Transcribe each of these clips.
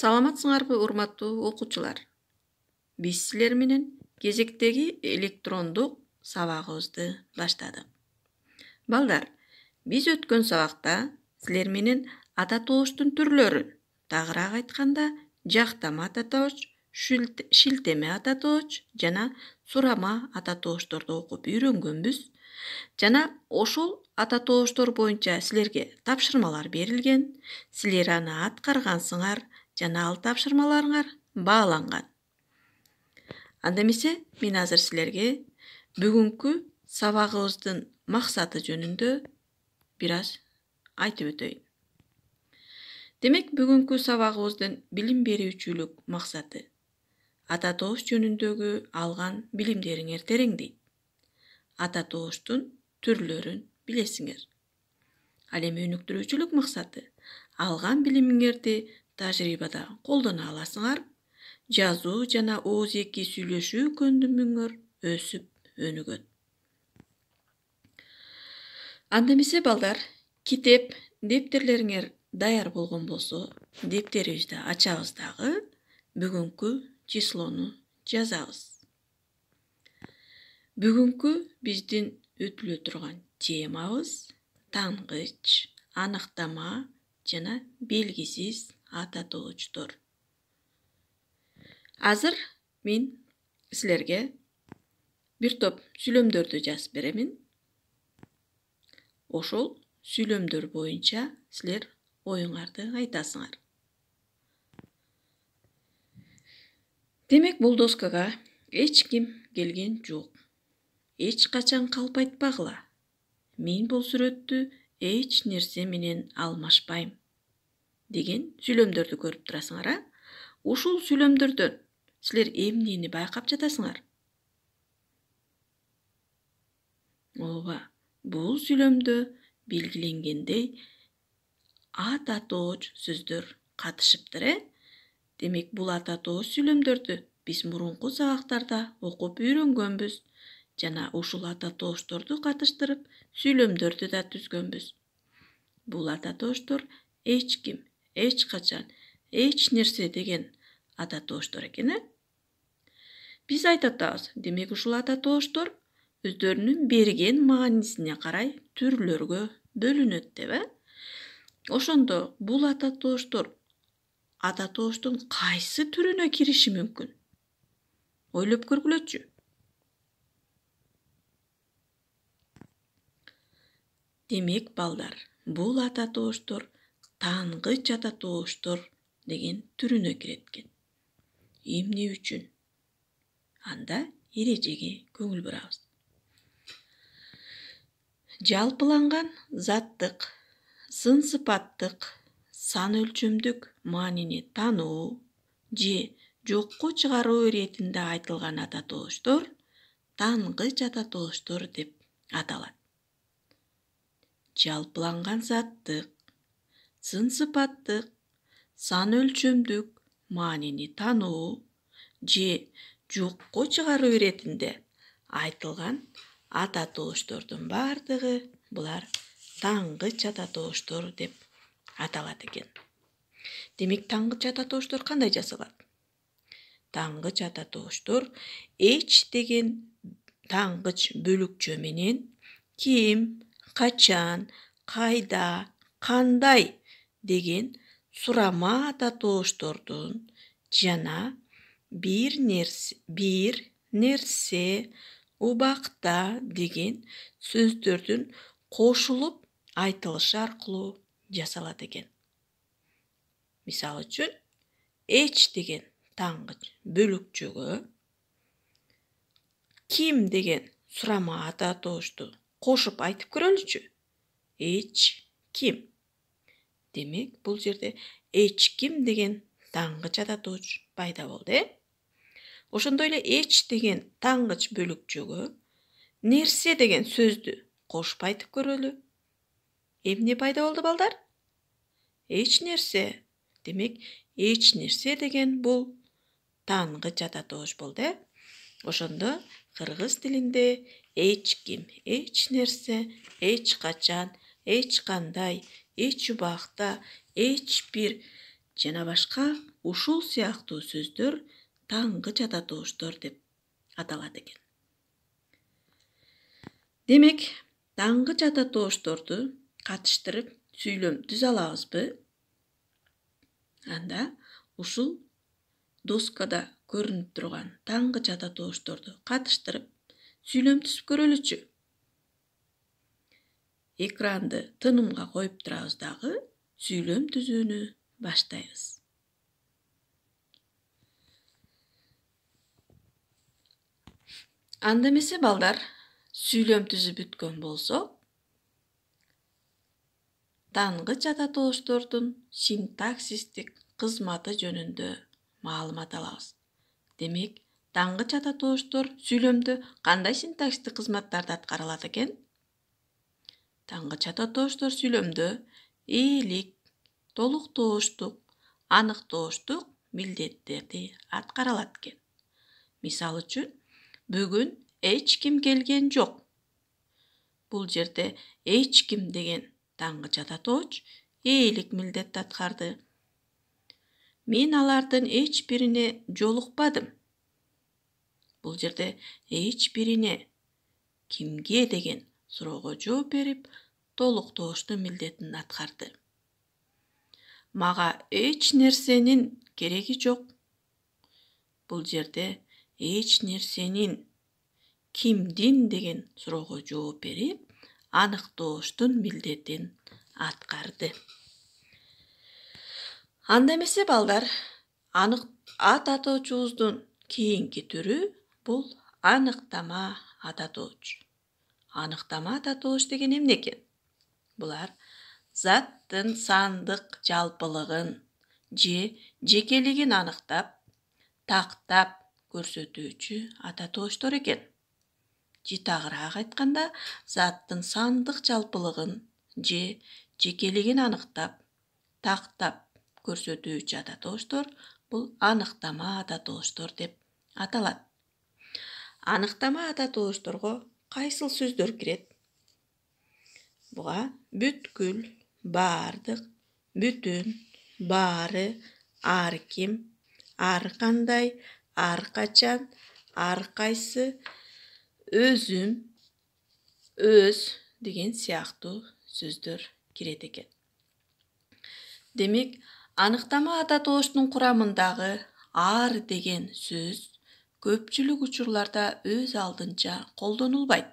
Саламатсыңарбы, урматтуу окуучулар? Биз силер менен кезектеги электрондук сабагыбызды баштадык. Балдар, биз өткөн сабакта силер менен ата тооштун түрлөрүн, тагыраак айтканда, жактама ата тоош, шилтеме ата тоош жана сурама ата тоошторду окуп үйрөнгөнбүз. Жана ошол ата тооштор боюнча силерге тапшырмалар берилген, силер аны аткаргансыңар жана ал тапшырмаларыңар бааланган. Анда эмесе мен азыр силерге бүгүнкү сабагыбыздын максаты жөнүндө бир аз айтып өтөйүн. Демек, бүгүнкү сабагыбыздын билим берүүчүлүк максаты ата тоош жөнүндөгү алган билимдериңер тереңдейт. Ата тооштун түрлөрүн билесиңер. Ал эми өнүктүрүүчүлүк максаты алган билимиңерди тажрыйбада колдоно аласыңар, жазуу жана ооз-эки сүйлөшүү көндүмүңөр өсүп өнүгөт. Анда эмесе балдар, китеп, дептерлериңер даяр болгон болсо, дептерибизди ачабыз дагы бүгүнкү числону жазабыз. Бүгүнкү биздин өтүлө турган темабыз тангыч, аныктама жана белгисиз ата тооштор. Азыр мен силерге бир топ сүйлөмдөрдү жазып беремин. Ошол сүйлөмдөр боюнча силер оюңарды айтасыңар. Демек, бул доскага эч ким келген жок. Эч качан калп айтпагыла. Мен бул сүрөттү эч нерсе менен алмашпайм деген сүйлөмдөрдү көрүп турасыңар, а? Ушул сүйлөмдөрдөн силер эмнени байкап жатасыңар? Ооба, бул сүйлөмдө белгиленгендей ата тоош сөздөр катышыптыр, Демек, бул ата тоош сүйлөмдөрдү биз мурунку сабактарда окуп үйрөнгөнбүз жана ушул ата тоошторду катыштырып сүйлөмдөрдү да түзгөнбүз. Бул ата тооштор эч ким, эч качан, эч нерсе деген ата тооштор экен, Биз айтып атабыз, демек ушул ата тооштор өздөрүнүн берген маанисине карай түрлөргө бөлүнөт деп, Ошондо бул ата тооштор ата тооштун кайсы түрүнө кириши мүмкүн? Ойлоп көргүлөчү. Демек, балдар, бул ата тооштор тангыч ата тооштор деген түрүнө кирет экен. Эмне үчүн? Анда эрежеге көңүл бурабыз. Жалпыланган заттык, сын сыпаттык, сан өлчөмдүк маанини тануу же жокко чыгаруу иретинде айтылган ата тооштор тангыч ата тооштор деп аталат. Жалпыланган заттык, сын сыпаттык, сан өлчөмдүк маанини тануу же жокко чыгаруу иретинде айтылган ата тооштордун бардыгы булар тангыч ата тооштор деп аталат экен. Демек, тангыч ата тооштор кандай жасалат? Тангыч ата тооштор эч деген тангыч бөлүкчө менен ким, качан, кайда, кандай деген сурама ата тооштордун жана бир нерсе, убакта деген сөздөрдүн кошулуп айтылышы аркылуу жасалат экен. Мисалы үчүн, эч деген тангыч бөлүкчөгө ким деген сурама ата тоошту кошуп айтып көрөлүчү. Эч ким. Демек, бул жерде эч ким деген тангыч ата тоош пайда болду, Ошондой эле эч деген тангыч бөлүкчөгө нерсе деген сөздү кошуп айтып көрөлү. Эмне пайда болду, балдар? Эч нерсе. Демек, эч нерсе деген бул тангыч ата тоош болду, Ошондо кыргыз тилинде эч ким, эч нерсе, эч качан, эч кандай, эч убакта, эч бир жана башка ушул сыяктуу сөздөр таңгыч ата тооштор деп аталат экен. Демек, таңгыч ата тоошторду катыштырып сүйлөм түзө алабызбы? Анда ушул доскада көрүнүп турган таңгыч ата тоошторду катыштырып сүйлөм түзүп көрөлүчү. Экранды тынымга коюп турабыз дагы сүйлөм түзүүнү баштайбыз. Анда эмесе балдар, сүйлөм түзүп бүткөн болсок, таңгыч ата тооштордун синтаксистик кызматы жөнүндө маалымат алабыз. Демек, таңгыч ата тооштор сүйлөмдө кандай синтаксистик кызматтарды аткара алат экен? Таңгыч ата тооштор сүйлөмдө ээлик, толуктооштук, аныктооштук милдеттерди аткара алат экен. Мисал үчүн, бүгүн эч ким келген жок. Бул жерде эч ким деген таңгыч ата тооч ээлик милдетти аткарды. Мен алардын эч бирине жолукпадым. Бул жерде эч бирине кимге деген суроого жооп берип, толуктооштун милдетин аткарды. Мага эч нерсенин кереги жок. Бул жерде эч нерсенин кимдин деген суроого жооп берип, аныктооштун милдетин аткарды. Анда эмесе балдар, ат атоочубуздун кийинки түрү бул аныктама ата тооч. Аныктама ата тооч деген эмне экен? Булар заттын сандык жалпылыгын же жекелигин аныктап, тактап көрсөтүүчү ата тооштор экен. Житагыраак айтканда, заттын сандык жалпылыгын же жекелигин аныктап, тактап көрсөтүүчү ата тооштор бул аныктама ата тооштор деп аталат. Аныктама ата тоошторго кайсыл сөздөр кирет? Буга бүткүл, баардык, бүтүн, баары, ар ким, ар кандай, ар качан, ар кайсы, өзүм, өз деген сыяктуу сөздөр кирет экен. Демек, аныктама ата тооштун курамындагы ар деген сөз көпчүлүк учурларда өз алдынча колдонулбайт.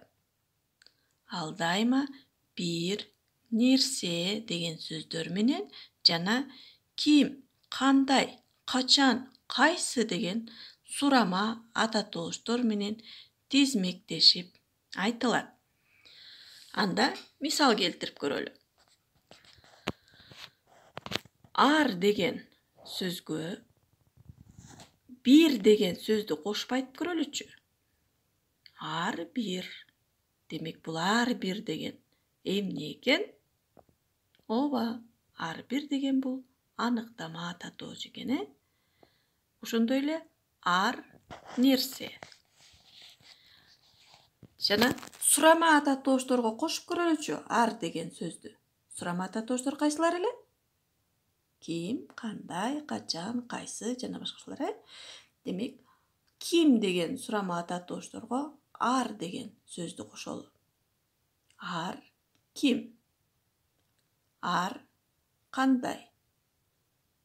Ал дайыма бир, нерсе деген сөздөр менен жана ким, кандай, качан, кайсы деген сурама ата тооштор менен тизмектешип айтылат. Анда мисал келтирип көрөлү. Ар деген сөзгө бир деген сөздү кошуп айтып көрөлүчү. Ар бир. Демек, бул ар бир деген эмне экен? Ооба, ар бир деген бул аныктама ата тооч экен, Ошондой эле ар нерсе. Жана сурама ата тоошторго кошуп көрөлүчү ар деген сөздү. Сурама ата тооштор кайсылар эле? Ким, кандай, качан, кайсы жана башкалар, Демек, ким деген сурама ата тоошторго ар деген сөздү кошолу. Ар ким? Ар кандай?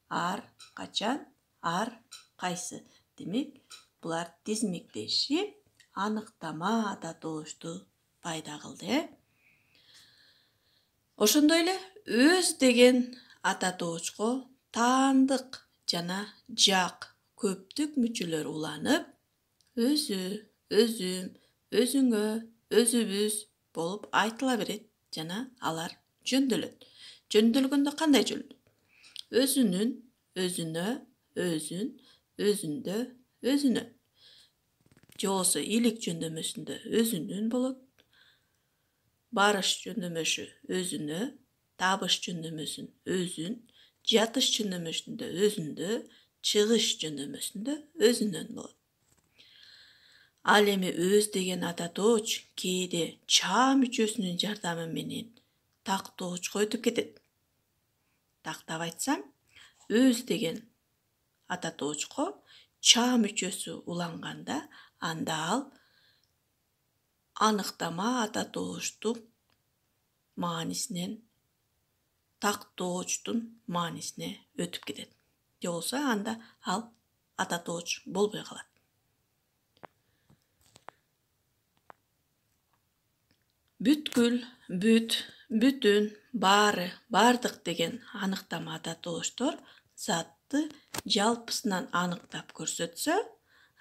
Ар качан? Ар кайсы? Демек, булар тизмектешип аныктама ата тоошту пайда кылды, Ошондой эле өз деген ата тоочко таандык жана жак көптүк мүчөлөр уланып, өзү, өзүм, өзүңө, өзүбүз болуп айтыла берет жана алар жөндөлөт. Жөндөлгөндө кандай жөндөлөт? Өзүнүн, өзүнө, өзүн, өзүндө, өзүнөн. Же болбосо илик жөндөмөсүндө өзүнүн болот. Барыш жөндөмөшү өзүнө, табыш жөндөмөсүн өзүн, жатыш жөндөмөсүндө өзүндө, чыгыш жөндөмөсүндө өзүнөн болот. Ал эми өз деген ата тооч кээде чаа мүчөсүнүн жардамы менен тактоочко өтүп кетет. Тактап айтсам, өз деген ата тоочко ча мүчөсү уланганда анда ал аныктама ата тооштук маанисинен так тоочтун маанисине өтүп кетет. Же болбосо анда ал ата тооч болбой калат. Бүткүл, бүт, бүтүн, баары, бардык деген аныктама ата тооштор затты жалпысынан аныктап көрсөтсө,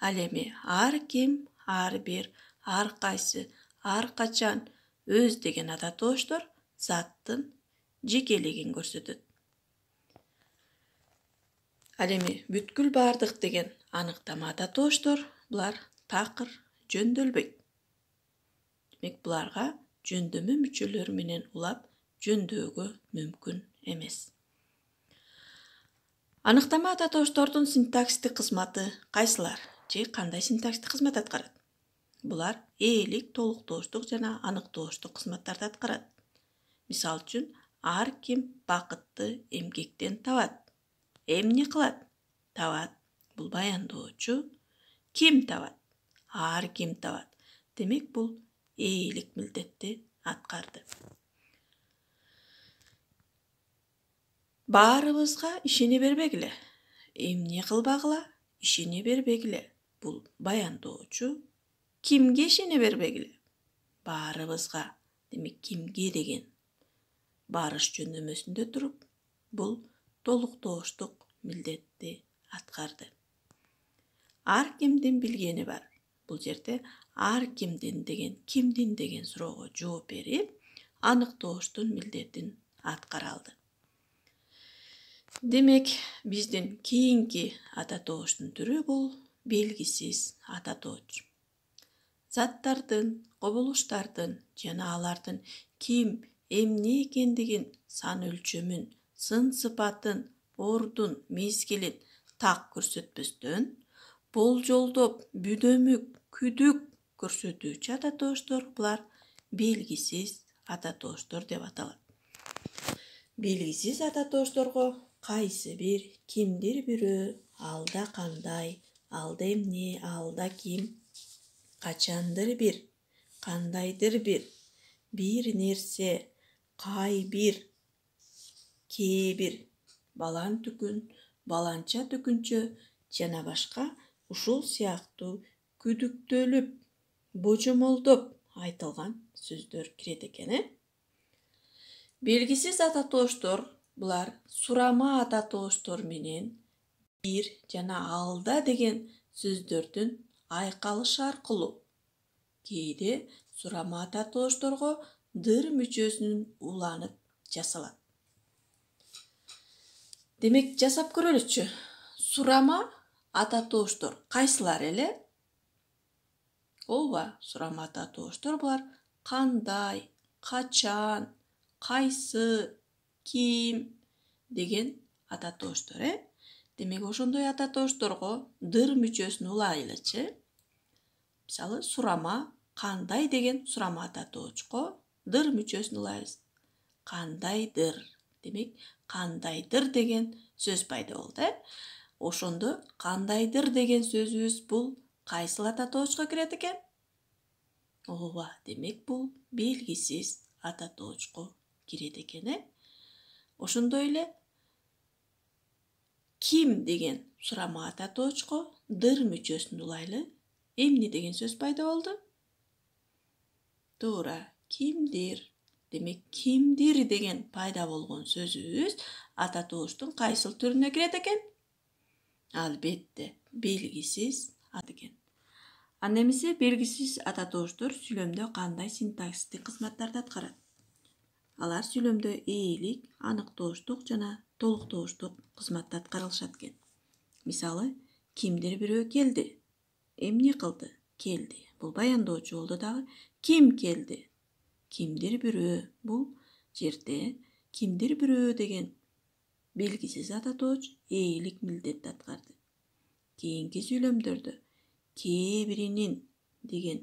ал эми ар ким, ар бир, ар кайсы, ар качан өз деген ата тооштор заттын жекелигин көрсөтөт. Ал эми бүткүл бардык деген аныктама ата тооштор булар такыр жөндөлбөйт. Демек буларга жөндөмө мүчөлөр менен улап жөндөөгө мүмкүн эмес. Аныктама ата тооштордун синтаксистик кызматы кайсылар же кандай синтаксистик кызмат аткарат? Булар ээлик, толуктооштук жана аныктооштук кызматтарды аткарат. Мисалы үчүн, ар ким бакытты эмгектен табат. Эмне кылат? Табат. Бул баяндоочу. Ким табат? Ар ким табат. Демек бул ээлик милдетти аткарды. Баарыбызга ишене бербегиле. Эмне кылбагыла? Ишене бербегиле. Бул баяндоочу. Кимге ишене бербегиле? Баарыбызга. Демек кимге деген барыш жөндөмөсүндө туруп, бул толуктооштук милдетти аткарды. Ар кимдин билгени бар. Бул жерде ар кимдин деген суроого жооп берип, аныктооштун милдетин аткара алды. Демек, биздин кийинки ата тооштун түрү бул белгисиз ата тооч. Заттардын, кубулуштардын жана алардын ким, эмне экендигин, сан өлчөмүн, сын сыпатын, ордун, мезгилин так көрсөтпөстөн, болжолдоп, бүдөмүк, күдүк көрсөтүүчү ата тооштор булар белгисиз ата тооштор деп аталат. Белгисиз ата тоошторго кайсы бир, кимдир бирөө, алда кандай, алда эмне, алда ким, качандыр бир, кандайдыр бир нерсе, кай бир, кээ бир, балан түкүн, баланча түкүнчө жана башка ушул сыяктуу күдүктөлүп, божомолдоп айтылган сөздөр кирет экен. Белгисиз ата тооштор булар сурама ата тооштор менен бир жана алда деген сөздөрдүн айкалышы аркылуу кээде сурама ата тоошторго дыр мүчөсүнүн уланып жасалат. Демек, жасап көрөлүчү. Сурама ата тооштор кайсылар эле? Ооба, сурама ата тооштор булар кандай, качан, кайсы, ким деген ата тооштор, Демек, ошондой ата тоошторго дыр мүчөсүн улайлычы. Мисалы, сурама кандай деген сурама ата тоочко дыр мүчөсүн улайбыз. Кандайдыр. Демек, кандайдыр деген сөз пайда болду, Ошондо кандайдыр деген сөзүбүз бул кайсыл ата тоочко кирет экен? Ооба, демек бул белгисиз ата тоочко кирет экен, Ошондой эле ким деген сурама ата тоочко дыр мүчөсүн улайлы. Эмне деген сөз пайда болду? Туура, кимдир. Демек, кимдир деген пайда болгон сөзүбүз ата тооштун кайсыл түрүнө кирет экен? Албетте, белгисиз ата экен. Анда эмесе белгисиз ата тооштор сүйлөмдө кандай синтаксистик кызматтарды аткарат? Алар сүйлөмдө ээлик, аныктооштук жана толуктооштук кызматты аткарышат экен. Мисалы, кимдир бирөө келди. Эмне кылды? Келди. Бул баяндоочу болду дагы. Ким келди? Кимдир бирөө. Бул жерде кимдир бирөө деген белгисиз ата тооч ээлик милдетти аткарды. Кийинки сүйлөмдөрдө кээ биринин деген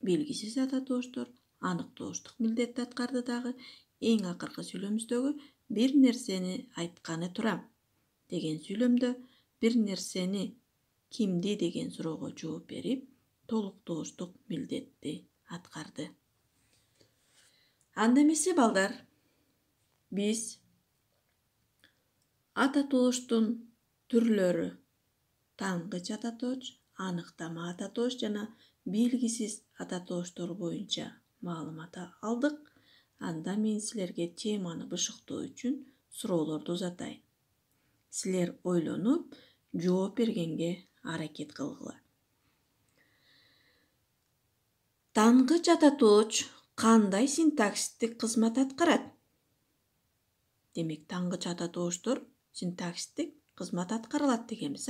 белгисиз ата тооштор аныктооштук милдетти аткарды дагы. Эң акыркы сүйлөмүздөгү бир нерсени айтканы турам деген сүйлөмдө бир нерсени кимди деген суроого жооп берип, толуктооштук милдетти аткарды. Анда эмесе балдар, биз ата тооштун түрлөрү таңгыч ата тооч, аныктама ата тооч жана белгисиз ата тооштор боюнча маалымат алдык. Анда мен силерге теманы бышыктоо үчүн суроолорду узатайын. Силер ойлонуп, жооп бергенге аракет кылгыла. Таңгыч ата тооч кандай синтаксистик кызмат аткарат? Демек, таңгыч ата тооштор синтаксистик кызмат аткарылат дегенбиз,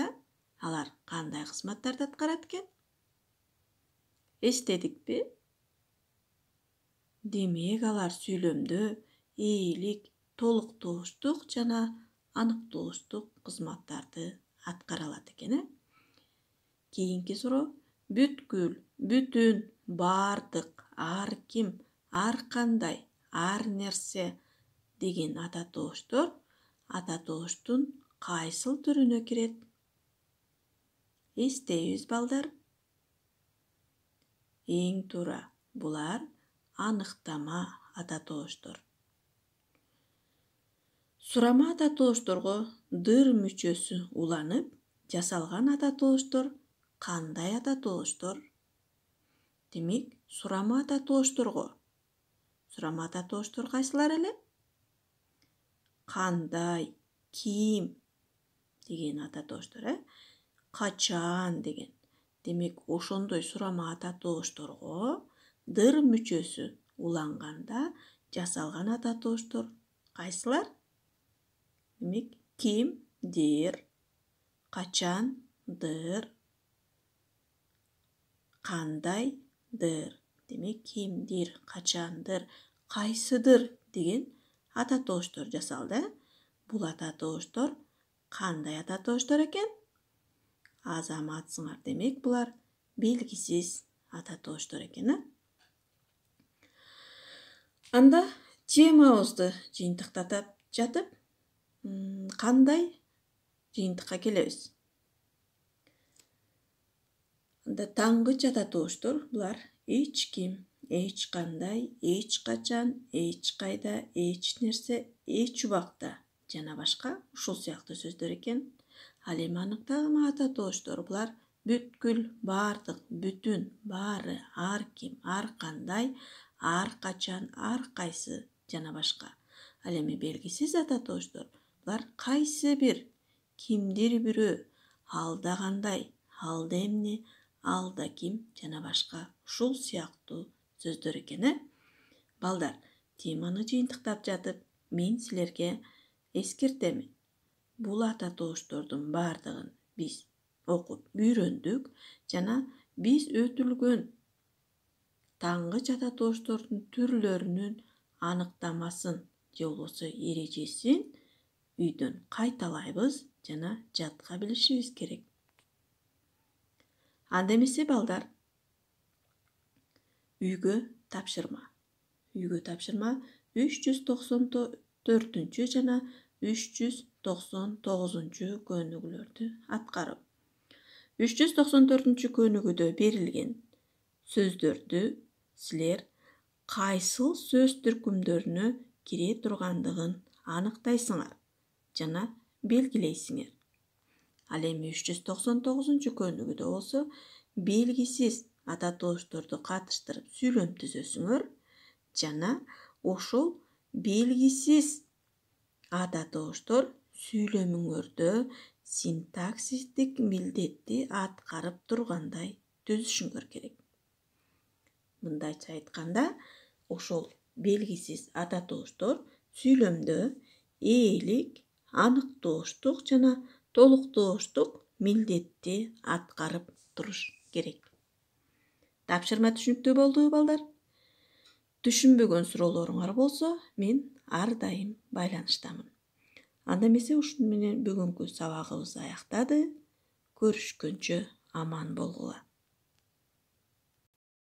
Алар кандай кызматтарды аткарат экен? Эстедикпи? Демек, алар сүйлөмдө ээлик, толуктооштук жана аныктооштук кызматтарды аткара алат экен. Кийинки суроо: бүткүл, бүтүн, бардык, ар ким, ар кандай, ар нерсе деген ата тооштор ата тооштун кайсыл түрүнө кирет? Эстейбиз балдар. Эң туура, булар аныктама ата тооштор. Сурама ата тоошторго дыр мүчөсү уланып жасалган ата тооштор кандай ата тооштор? Демек, сурама ата тооштор кайсылар эле? Кандай, ким деген ата тооштор, качан деген. Демек, ошондой сурама ата тоошторго дыр мүчөсү уланганда жасалган ата тооштор кайсылар? Демек, ким, дер, качан, дыр, кандай, дыр. Демек, кимдир, качандыр, кайсыдыр деген ата тооштор жасалды. Бул ата тооштор кандай ата тооштор экен? Азаматсыңар. Демек, булар белгисиз ата тооштор экен. Анда темабызды жыйынтыктатып жатып, кандай жыйынтыкка келебиз? Анда таңгыч ата тооштор булар эч ким, эч кандай, эч качан, эч кайда, эч нерсе, эч убакта жана башка ушул сыяктуу сөздөр экен. Ал эми аныктама ата тооштор булар бүткүл, бардык, бүтүн, баары, ар ким, ар кандай, ар качан, ар кайсы жана башка. Ал эми белгисиз ата тооштор булар кайсы бир, кимдир бирөө, алда кандай, алда эмне, алда ким жана башка ушул сыяктуу сөздөр экен. Балдар, теманы жыйынтыктап жатып, мен силерге эскертемин. Бул ата тооштордун бардыгын биз окуп үйрөндүк жана биз өтүлгөн таңгыч ата тооштордун түрлөрүнүн аныктамасын же болбосо эрежесин үйдөн кайталайбыз жана жатка билишибиз керек. Анда эмесе балдар, үйгө тапшырма 394 жана 399 көнүгүүлөрдү аткаруу. 394 көнүгүүдө берилген сөздөрдү силер кайсыл сөз түркүмдөрүнө кире тургандыгын аныктайсыңар жана белгилейсиңер. Ал эми 399 көнүгүүдө болсо белгисиз ата тоошторду катыштырып сүйлөм түзөсүңөр жана ошол белгисиз ата тооштор сүйлөмүңөрдө синтаксистик милдетти аткарып тургандай түзүшүңөр керек. Мындайча айтканда, ошол белгисиз ата тооштор сүйлөмдө ээлик, аныктооштук жана толуктооштук милдетти аткарып туруш керек. Тапшырма түшүнүктүү болдубу, балдар? Түшүнбөгөн суроолоруңар болсо, мен ар дайым байланыштамын. Анда эмесе ушуну менен бүгүнкү сабагыбыз аяктады. Көрүшкөнчө аман болгула.